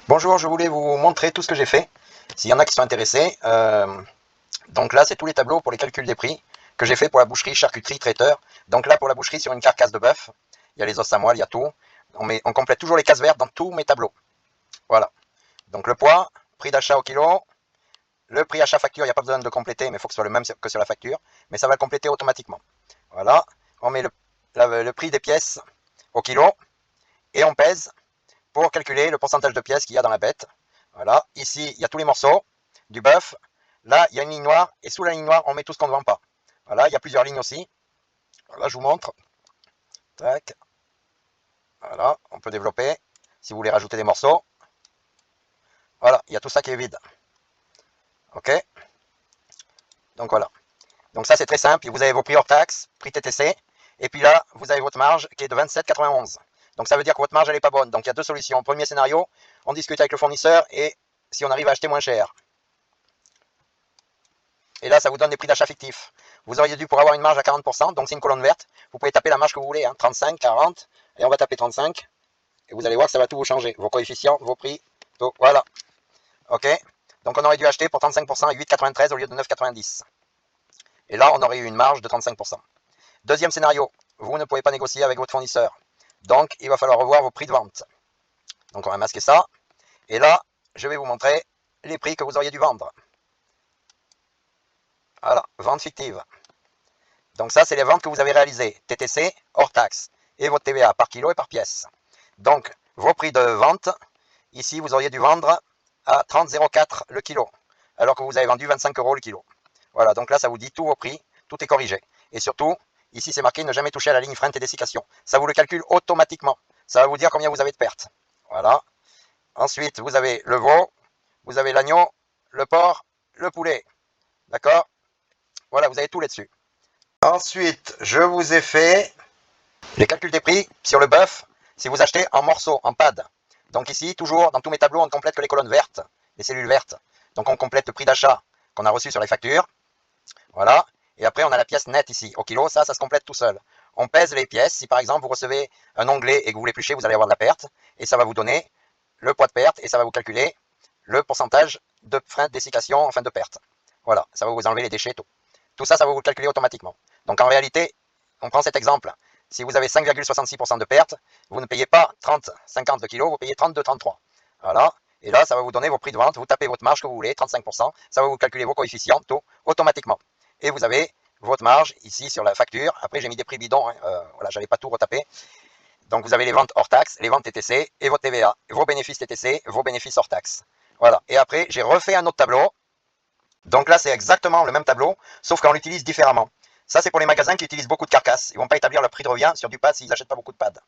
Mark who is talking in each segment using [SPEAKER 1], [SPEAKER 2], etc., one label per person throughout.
[SPEAKER 1] Bonjour, je voulais vous montrer tout ce que j'ai fait, s'il y en a qui sont intéressés. Donc là, c'est tous les tableaux pour les calculs des prix que j'ai fait pour la boucherie, charcuterie, traiteur. Donc là, pour la boucherie, sur une carcasse de bœuf, il y a les os à moelle, il y a tout. On complète toujours les cases vertes dans tous mes tableaux. Voilà. Donc le poids, prix d'achat au kilo, le prix achat facture, il n'y a pas besoin de compléter, mais il faut que ce soit le même que sur la facture. Mais ça va le compléter automatiquement. Voilà. On met le prix des pièces au kilo et on pèse pour calculer le pourcentage de pièces qu'il y a dans la bête. Voilà, ici, il y a tous les morceaux du bœuf. Là, il y a une ligne noire, et sous la ligne noire, on met tout ce qu'on ne vend pas. Voilà, il y a plusieurs lignes aussi. Voilà, je vous montre. Tac. Voilà, on peut développer si vous voulez rajouter des morceaux. Voilà, il y a tout ça qui est vide. OK. Donc voilà. Donc ça, c'est très simple. Vous avez vos prix hors taxe, prix TTC. Et puis là, vous avez votre marge qui est de 27,91. Donc ça veut dire que votre marge, elle n'est pas bonne. Donc il y a deux solutions. Premier scénario, on discute avec le fournisseur et si on arrive à acheter moins cher. Et là, ça vous donne des prix d'achat fictifs. Vous auriez dû, pour avoir une marge à 40%, donc c'est une colonne verte, vous pouvez taper la marge que vous voulez, 35, 40, et on va taper 35, et vous allez voir que ça va tout vous changer. Vos coefficients, vos prix, tout, voilà. OK. Donc on aurait dû acheter pour 35% à 8,93 au lieu de 9,90. Et là, on aurait eu une marge de 35%. Deuxième scénario, vous ne pouvez pas négocier avec votre fournisseur. Donc, il va falloir revoir vos prix de vente. Donc on va masquer ça. Et là, je vais vous montrer les prix que vous auriez dû vendre. Voilà, vente fictive. Donc ça, c'est les ventes que vous avez réalisées, TTC hors taxe, et votre TVA par kilo et par pièce. Donc, vos prix de vente, ici, vous auriez dû vendre à 30,04 le kilo, alors que vous avez vendu 25 € le kilo. Voilà, donc là, ça vous dit tous vos prix, tout est corrigé. Et surtout, ici, c'est marqué ne jamais toucher à la ligne frein et dessiccation. Ça vous le calcule automatiquement. Ça va vous dire combien vous avez de pertes. Voilà. Ensuite, vous avez le veau, vous avez l'agneau, le porc, le poulet. D'accord? Voilà, vous avez tout là-dessus. Ensuite, je vous ai fait les calculs des prix sur le bœuf si vous achetez en morceaux, en pad. Donc ici, toujours, dans tous mes tableaux, on ne complète que les colonnes vertes, les cellules vertes. Donc on complète le prix d'achat qu'on a reçu sur les factures. Voilà. Et après, on a la pièce nette ici. Au kilo, ça se complète tout seul. On pèse les pièces. Si par exemple, vous recevez un onglet et que vous l'épluchez, vous allez avoir de la perte. Et ça va vous donner le poids de perte et ça va vous calculer le pourcentage de frein de dessiccation, enfin de perte. Voilà. Ça va vous enlever les déchets, tout. Tout ça, ça va vous le calculer automatiquement. Donc en réalité, on prend cet exemple. Si vous avez 5,66% de perte, vous ne payez pas 30,50 de kilo, vous payez 32,33. Voilà. Et là, ça va vous donner vos prix de vente. Vous tapez votre marge que vous voulez, 35%. Ça va vous calculer vos coefficients, tout, automatiquement. Et vous avez votre marge ici sur la facture. Après, j'ai mis des prix bidons. Voilà, j'avais pas tout retapé. Donc, vous avez les ventes hors taxe, les ventes TTC et votre TVA. Vos bénéfices TTC, vos bénéfices hors taxe. Voilà. Et après, j'ai refait un autre tableau. Donc là, c'est exactement le même tableau, sauf qu'on l'utilise différemment. Ça, c'est pour les magasins qui utilisent beaucoup de carcasses. Ils ne vont pas établir leur prix de revient sur du pad s'ils n'achètent pas beaucoup de pads.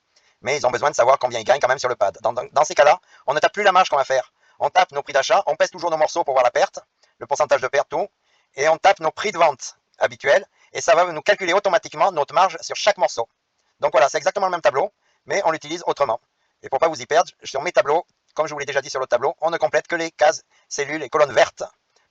[SPEAKER 1] Mais ils ont besoin de savoir combien ils gagnent quand même sur le pad. Dans ces cas-là, on ne tape plus la marge qu'on va faire. On tape nos prix d'achat, on pèse toujours nos morceaux pour voir la perte, le pourcentage de perte, tout, et on tape nos prix de vente habituels, et ça va nous calculer automatiquement notre marge sur chaque morceau. Donc voilà, c'est exactement le même tableau, mais on l'utilise autrement. Et pour ne pas vous y perdre, sur mes tableaux, comme je vous l'ai déjà dit sur l'autre tableau, on ne complète que les cases, cellules et colonnes vertes.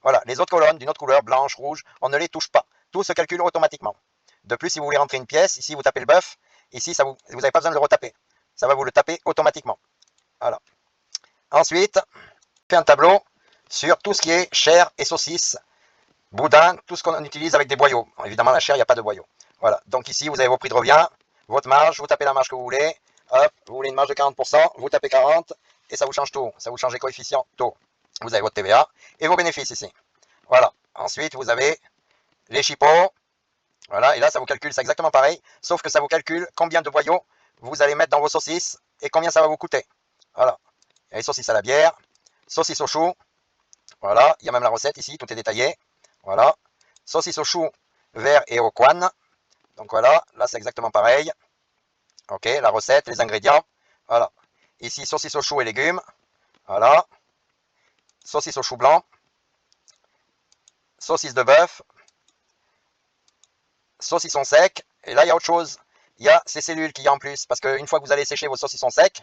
[SPEAKER 1] Voilà, les autres colonnes d'une autre couleur, blanche, rouge, on ne les touche pas. Tout se calcule automatiquement. De plus, si vous voulez rentrer une pièce, ici vous tapez le bœuf, ici vous n'avez pas besoin de le retaper. Ça va vous le taper automatiquement. Voilà. Ensuite, je fais un tableau sur tout ce qui est chair et saucisses, boudin, tout ce qu'on utilise avec des boyaux. Bon, évidemment, la chair, il n'y a pas de boyaux. Voilà. Donc ici, vous avez vos prix de revient, votre marge, vous tapez la marge que vous voulez. Hop, vous voulez une marge de 40%, vous tapez 40, et ça vous change tout. Ça vous change les coefficients, tout. Vous avez votre TVA et vos bénéfices ici. Voilà. Ensuite, vous avez les chipots. Voilà. Et là, ça vous calcule, c'est exactement pareil, sauf que ça vous calcule combien de boyaux vous allez mettre dans vos saucisses et combien ça va vous coûter. Voilà. Il y a les saucisses à la bière, saucisses au chou. Voilà. Il y a même la recette ici, tout est détaillé. Voilà. Saucisses au chou vert et au coine. Donc voilà, là c'est exactement pareil. Ok, la recette, les ingrédients. Voilà. Ici, saucisses au chou et légumes. Voilà. Saucisses au chou blanc. Saucisse de bœuf. Saucisson sec. Et là, il y a autre chose. Il y a ces cellules qu'il y a en plus. Parce qu'une fois que vous allez sécher vos saucissons secs,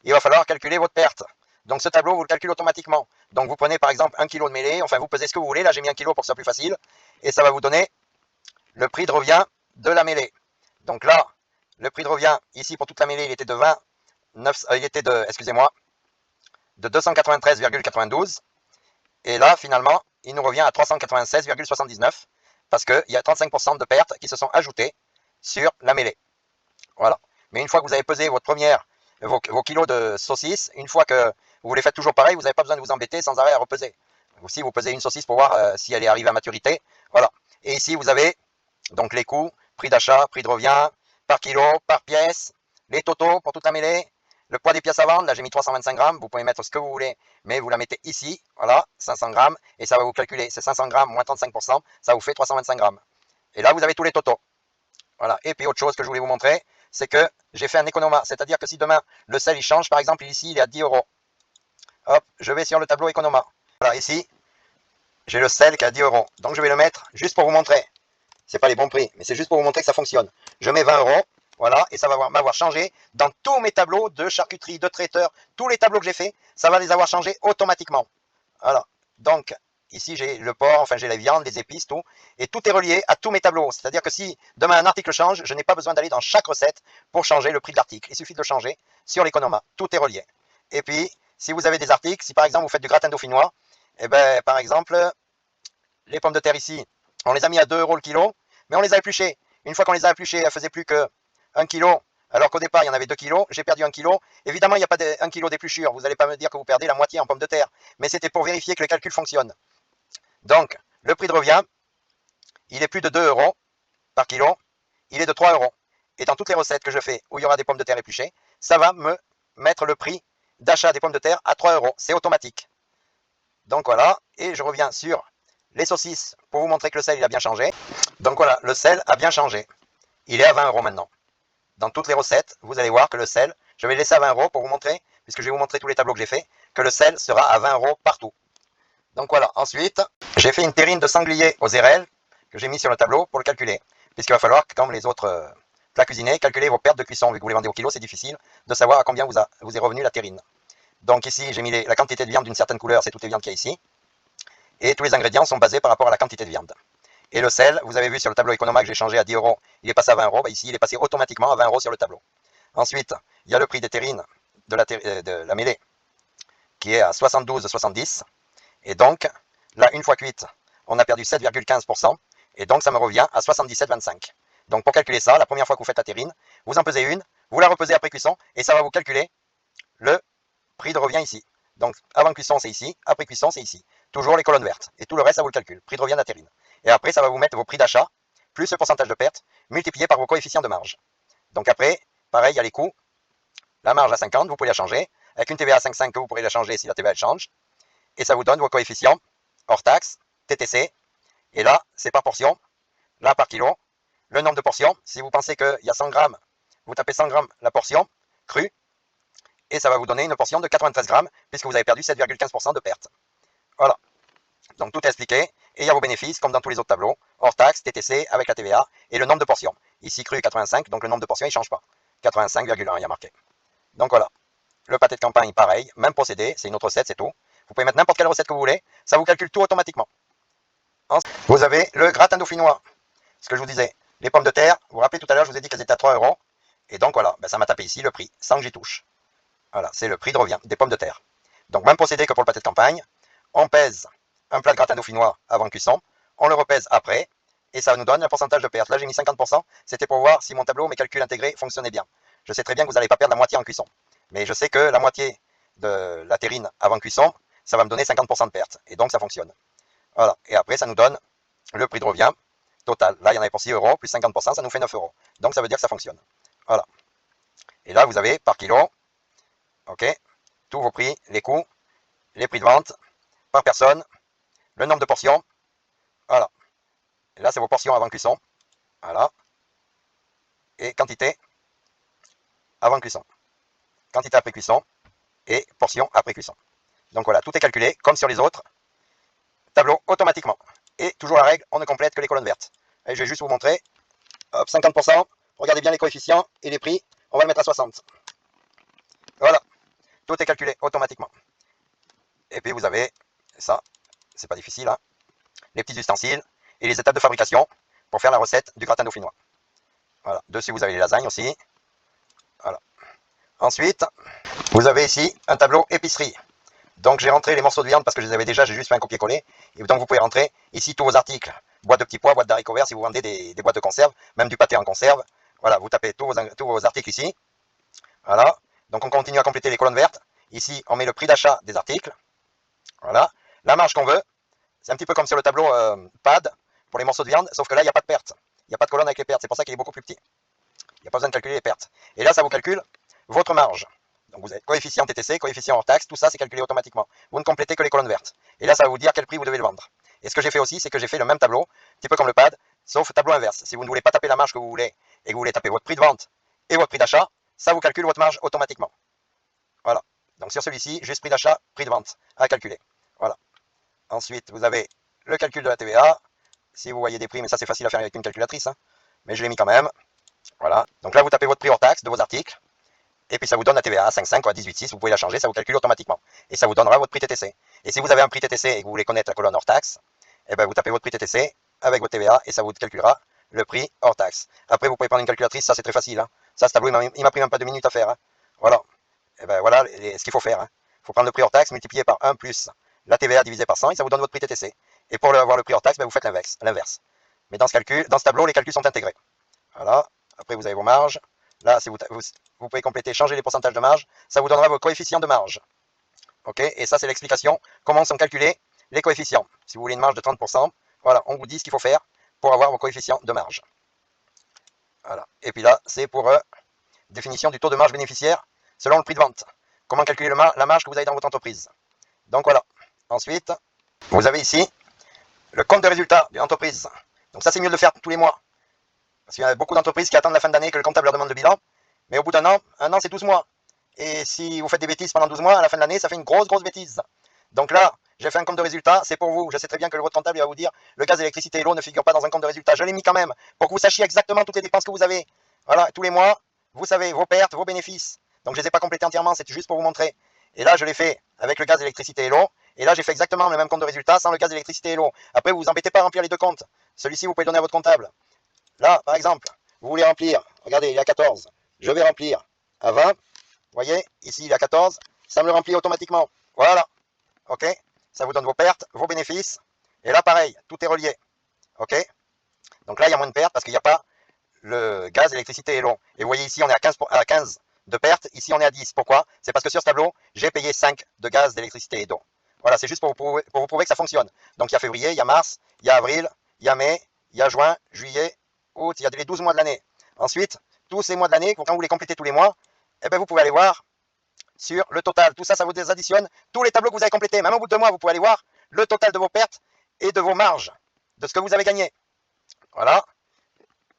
[SPEAKER 1] il va falloir calculer votre perte. Donc ce tableau, vous le calculez automatiquement. Donc vous prenez par exemple 1 kg de mêlée. Enfin, vous pesez ce que vous voulez. Là, j'ai mis 1 kg pour que ce soit plus facile. Et ça va vous donner le prix de revient de la mêlée. Donc là, le prix de revient, ici pour toute la mêlée, il était de 29, il était de, excusez-moi, de 293,92. Et là, finalement, il nous revient à 396,79 parce qu'il y a 35% de pertes qui se sont ajoutées sur la mêlée. Voilà. Mais une fois que vous avez pesé vos kilos de saucisses, une fois que vous les faites toujours pareil, vous n'avez pas besoin de vous embêter sans arrêt à repeser. Aussi, vous pesez une saucisse pour voir si elle est arrivée à maturité. Voilà. Et ici, vous avez donc les coûts, prix d'achat, prix de revient, par kilo, par pièce, les totaux pour toute la mêlée, le poids des pièces à vendre. Là, j'ai mis 325 grammes. Vous pouvez mettre ce que vous voulez, mais vous la mettez ici. Voilà, 500 grammes. Et ça va vous calculer. C'est 500 grammes moins 35%. Ça vous fait 325 grammes. Et là, vous avez tous les totaux. Voilà. Et puis, autre chose que je voulais vous montrer, c'est que j'ai fait un économat. C'est-à-dire que si demain, le sel, il change, par exemple, ici, il est à 10 euros. Hop, je vais sur le tableau économat. Voilà, ici, j'ai le sel qui est à 10 euros. Donc, je vais le mettre juste pour vous montrer. C'est pas les bons prix, mais c'est juste pour vous montrer que ça fonctionne. Je mets 20 euros, voilà, et ça va m'avoir changé dans tous mes tableaux de charcuterie, de traiteur, tous les tableaux que j'ai fait, ça va les avoir changés automatiquement. Voilà. Donc, ici, j'ai le porc, enfin, j'ai la viande, les épices, tout, et tout est relié à tous mes tableaux. C'est-à-dire que si demain un article change, je n'ai pas besoin d'aller dans chaque recette pour changer le prix de l'article. Il suffit de le changer sur l'économat. Tout est relié. Et puis, si vous avez des articles, si par exemple vous faites du gratin dauphinois, eh ben, par exemple, les pommes de terre ici, on les a mis à 2 euros le kilo, mais on les a épluchées. Une fois qu'on les a épluchées, elles faisaient plus que 1 kilo, alors qu'au départ, il y en avait 2 kilos. J'ai perdu 1 kilo. Évidemment, il n'y a pas de 1 kilo d'épluchure. Vous n'allez pas me dire que vous perdez la moitié en pommes de terre. Mais c'était pour vérifier que le calcul fonctionne. Donc, le prix de revient, il est plus de 2 euros par kilo. Il est de 3 euros. Et dans toutes les recettes que je fais où il y aura des pommes de terre épluchées, ça va me mettre le prix d'achat des pommes de terre à 3 euros. C'est automatique. Donc voilà. Et je reviens sur les saucisses pour vous montrer que le sel il a bien changé. Donc voilà, le sel a bien changé. Il est à 20 euros maintenant. Dans toutes les recettes, vous allez voir que le sel, je vais le laisser à 20 euros pour vous montrer, puisque je vais vous montrer tous les tableaux que j'ai fait, que le sel sera à 20 euros partout. Donc voilà, ensuite, j'ai fait une terrine de sanglier aux érelles que j'ai mis sur le tableau pour le calculer. Puisqu'il va falloir, comme les autres plats cuisinés, calculer vos pertes de cuisson. Vu que vous les vendez au kilo, c'est difficile de savoir à combien vous est revenu la terrine. Donc ici, j'ai mis la quantité de viande d'une certaine couleur, c'est toutes les viandes qu'il y a ici. Et tous les ingrédients sont basés par rapport à la quantité de viande. Et le sel, vous avez vu sur le tableau économique que j'ai changé à 10 euros, il est passé à 20 euros. Bah ici, il est passé automatiquement à 20 euros sur le tableau. Ensuite, il y a le prix des terrines de la mêlée qui est à 72,70. Et donc, là, une fois cuite, on a perdu 7,15%. Et donc, ça me revient à 77,25. Donc, pour calculer ça, la première fois que vous faites la terrine, vous en pesez une, vous la repesez après cuisson, et ça va vous calculer le prix de revient ici. Donc, avant cuisson, c'est ici, après cuisson, c'est ici. Toujours les colonnes vertes. Et tout le reste, ça vous le calcule. Prix de revient de la terrine. Et après, ça va vous mettre vos prix d'achat, plus le pourcentage de perte, multiplié par vos coefficients de marge. Donc après, pareil, il y a les coûts. La marge à 50, vous pouvez la changer. Avec une TVA à 5,5 que vous pourrez la changer si la TVA elle change. Et ça vous donne vos coefficients hors taxe, TTC. Et là, c'est par portion. Là, par kilo. Le nombre de portions. Si vous pensez qu'il y a 100 grammes, vous tapez 100 grammes la portion crue. Et ça va vous donner une portion de 93 grammes, puisque vous avez perdu 7,15% de perte. Voilà. Donc tout est expliqué. Et il y a vos bénéfices, comme dans tous les autres tableaux. Hors taxe, TTC, avec la TVA. Et le nombre de portions. Ici, cru 85, donc le nombre de portions, il ne change pas. 85,1, il y a marqué. Donc voilà. Le pâté de campagne, pareil. Même procédé. C'est une autre recette, c'est tout. Vous pouvez mettre n'importe quelle recette que vous voulez. Ça vous calcule tout automatiquement. Ensuite, vous avez le gratin dauphinois. Ce que je vous disais. Les pommes de terre. Vous vous rappelez tout à l'heure, je vous ai dit qu'elles étaient à 3 euros. Et donc voilà. Ben, ça m'a tapé ici le prix, sans que j'y touche. Voilà. C'est le prix de revient des pommes de terre. Donc même procédé que pour le pâté de campagne. On pèse un plat de gratin dauphinois avant cuisson. On le repèse après. Et ça nous donne un pourcentage de perte. Là, j'ai mis 50%. C'était pour voir si mon tableau, mes calculs intégrés fonctionnaient bien. Je sais très bien que vous n'allez pas perdre la moitié en cuisson. Mais je sais que la moitié de la terrine avant cuisson, ça va me donner 50% de perte. Et donc, ça fonctionne. Voilà. Et après, ça nous donne le prix de revient total. Là, il y en avait pour 6 euros, plus 50%, ça nous fait 9 euros. Donc, ça veut dire que ça fonctionne. Voilà. Et là, vous avez par kilo, ok, tous vos prix, les coûts, les prix de vente, par personne, le nombre de portions. Voilà. Et là, c'est vos portions avant cuisson. Voilà. Et quantité avant cuisson. Quantité après cuisson et portion après cuisson. Donc voilà, tout est calculé comme sur les autres tableaux automatiquement. Et toujours la règle, on ne complète que les colonnes vertes. Et je vais juste vous montrer. Hop, 50%. Regardez bien les coefficients et les prix. On va le mettre à 60. Voilà. Tout est calculé automatiquement. Et puis vous avez ça, c'est pas difficile, hein, les petits ustensiles et les étapes de fabrication pour faire la recette du gratin dauphinois. Voilà. Dessus, vous avez les lasagnes aussi. Voilà. Ensuite, vous avez ici un tableau épicerie. Donc j'ai rentré les morceaux de viande parce que je les avais déjà, j'ai juste fait un copier-coller. Et donc vous pouvez rentrer ici tous vos articles. Boîte de petits pois, boîte d'haricots verts si vous vendez des boîtes de conserve, même du pâté en conserve. Voilà, vous tapez tous vos articles ici. Voilà, donc on continue à compléter les colonnes vertes. Ici, on met le prix d'achat des articles. Voilà, la marge qu'on veut. C'est un petit peu comme sur le tableau PAD pour les morceaux de viande, sauf que là, il n'y a pas de perte. Il n'y a pas de colonne avec les pertes, c'est pour ça qu'il est beaucoup plus petit. Il n'y a pas besoin de calculer les pertes. Et là, ça vous calcule votre marge. Donc vous avez coefficient TTC, coefficient hors taxe, tout ça c'est calculé automatiquement. Vous ne complétez que les colonnes vertes. Et là, ça va vous dire quel prix vous devez le vendre. Et ce que j'ai fait aussi, c'est que j'ai fait le même tableau, un petit peu comme le pad, sauf tableau inverse. Si vous ne voulez pas taper la marge que vous voulez et que vous voulez taper votre prix de vente et votre prix d'achat, ça vous calcule votre marge automatiquement. Voilà. Donc sur celui-ci, juste prix d'achat, prix de vente à calculer. Voilà. Ensuite, vous avez le calcul de la TVA. Si vous voyez des prix, mais ça c'est facile à faire avec une calculatrice, hein, mais je l'ai mis quand même. Voilà. Donc là, vous tapez votre prix hors taxe de vos articles. Et puis ça vous donne la TVA à 5,5 ou à 18,6, vous pouvez la changer, ça vous calcule automatiquement. Et ça vous donnera votre prix TTC. Et si vous avez un prix TTC et que vous voulez connaître la colonne hors taxe, eh ben vous tapez votre prix TTC avec votre TVA et ça vous calculera le prix hors taxe. Après, vous pouvez prendre une calculatrice, ça c'est très facile. Hein. Ça, ce tableau, il m'a pris même pas 2 minutes à faire. Hein. Voilà. Et ben voilà ce qu'il faut faire. Hein. Il faut prendre le prix hors taxe multiplié par 1 plus la TVA divisé par 100 et ça vous donne votre prix TTC. Et pour avoir le prix hors taxe, ben vous faites l'inverse. Mais dans ce tableau, les calculs sont intégrés. Voilà. Après, vous avez vos marges. Là, si vous pouvez compléter, changer les pourcentages de marge. Ça vous donnera vos coefficients de marge. Ok. Et ça, c'est l'explication. Comment sont calculés les coefficients. Si vous voulez une marge de 30%, voilà, on vous dit ce qu'il faut faire pour avoir vos coefficients de marge. Voilà. Et puis là, c'est pour définition du taux de marge bénéficiaire selon le prix de vente. Comment calculer la marge que vous avez dans votre entreprise. Donc voilà. Ensuite, vous avez ici le compte de résultat d'une entreprise. Donc ça, c'est mieux de le faire tous les mois. Parce qu'il y a beaucoup d'entreprises qui attendent la fin d'année que le comptable leur demande le bilan. Mais au bout d'un an, c'est 12 mois. Et si vous faites des bêtises pendant 12 mois, à la fin de l'année, ça fait une grosse bêtise. Donc là, j'ai fait un compte de résultat, c'est pour vous. Je sais très bien que votre comptable va vous dire le gaz, l'électricité et l'eau ne figurent pas dans un compte de résultat. Je l'ai mis quand même pour que vous sachiez exactement toutes les dépenses que vous avez. Voilà, tous les mois, vous savez vos pertes, vos bénéfices. Donc je ne les ai pas complétés entièrement, c'est juste pour vous montrer. Et là, je l'ai fait avec le gaz, l'électricité et l'eau. Et là, j'ai fait exactement le même compte de résultat sans le gaz, l'électricité et l'eau. Après, vous vous embêtez pas à remplir les deux comptes. Celui-ci, vous pouvez donner à votre comptable. Là, par exemple, vous voulez remplir, regardez, il y a 14. Je vais remplir à 20. Vous voyez, ici, il y a 14. Ça me le remplit automatiquement. Voilà. OK. Ça vous donne vos pertes, vos bénéfices. Et là, pareil, tout est relié. OK. Donc là, il y a moins de pertes parce qu'il n'y a pas le gaz, l'électricité et l'eau. Et vous voyez ici, on est à 15 de pertes. Ici, on est à 10. Pourquoi? C'est parce que sur ce tableau, j'ai payé 5 de gaz, d'électricité et d'eau. Voilà, c'est juste pour vous prouver que ça fonctionne. Donc, il y a février, il y a mars, il y a avril, il y a mai, il y a juin, juillet, août, il y a les 12 mois de l'année. Ensuite, tous ces mois de l'année, quand vous les complétez tous les mois, eh ben, vous pouvez aller voir sur le total. Tout ça, ça vous additionne tous les tableaux que vous avez complétés. Même au bout de 2 mois, vous pouvez aller voir le total de vos pertes et de vos marges, de ce que vous avez gagné. Voilà.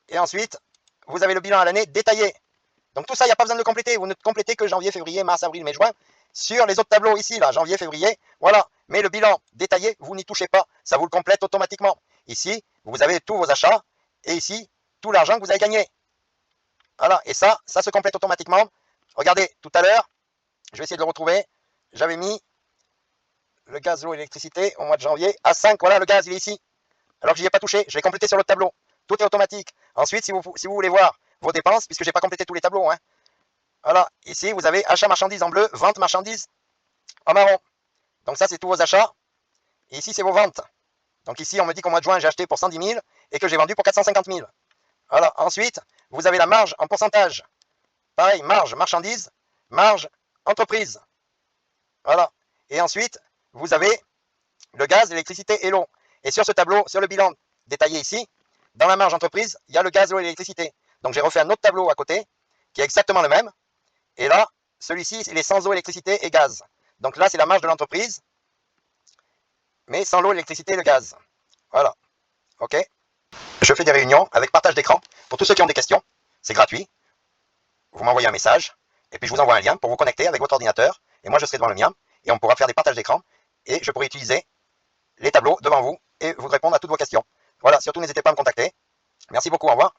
[SPEAKER 1] Et ensuite, vous avez le bilan à l'année détaillé. Donc tout ça, il n'y a pas besoin de le compléter. Vous ne complétez que janvier, février, mars, avril, mai, juin. Sur les autres tableaux ici, là, janvier, février, voilà. Mais le bilan détaillé, vous n'y touchez pas. Ça vous le complète automatiquement. Ici, vous avez tous vos achats. Et ici, tout l'argent que vous avez gagné. Voilà. Et ça se complète automatiquement. Regardez, tout à l'heure, je vais essayer de le retrouver. J'avais mis le gaz, l'eau et l'électricité au mois de janvier à 5. Voilà, le gaz, il est ici. Alors que je n'y ai pas touché. Je l'ai complété sur le tableau. Tout est automatique. Ensuite, si vous voulez voir vos dépenses, puisque je n'ai pas complété tous les tableaux, hein, voilà, ici, vous avez achat marchandises en bleu, vente marchandises en marron. Donc ça, c'est tous vos achats. Et ici, c'est vos ventes. Donc ici, on me dit qu'au mois de juin, j'ai acheté pour 110 000 et que j'ai vendu pour 450 000. Voilà. Ensuite, vous avez la marge en pourcentage. Pareil, marge marchandise, marge entreprise. Voilà. Et ensuite, vous avez le gaz, l'électricité et l'eau. Et sur ce tableau, sur le bilan détaillé ici, dans la marge entreprise, il y a le gaz, l'eau et l'électricité. Donc j'ai refait un autre tableau à côté, qui est exactement le même. Et là, celui-ci, il est sans eau, électricité et gaz. Donc là, c'est la marge de l'entreprise, mais sans l'eau, l'électricité et le gaz. Voilà. OK. Je fais des réunions avec partage d'écran. Pour tous ceux qui ont des questions, c'est gratuit. Vous m'envoyez un message, et puis je vous envoie un lien pour vous connecter avec votre ordinateur. Et moi, je serai devant le mien, et on pourra faire des partages d'écran. Et je pourrai utiliser les tableaux devant vous et vous répondre à toutes vos questions. Voilà, surtout n'hésitez pas à me contacter. Merci beaucoup, au revoir.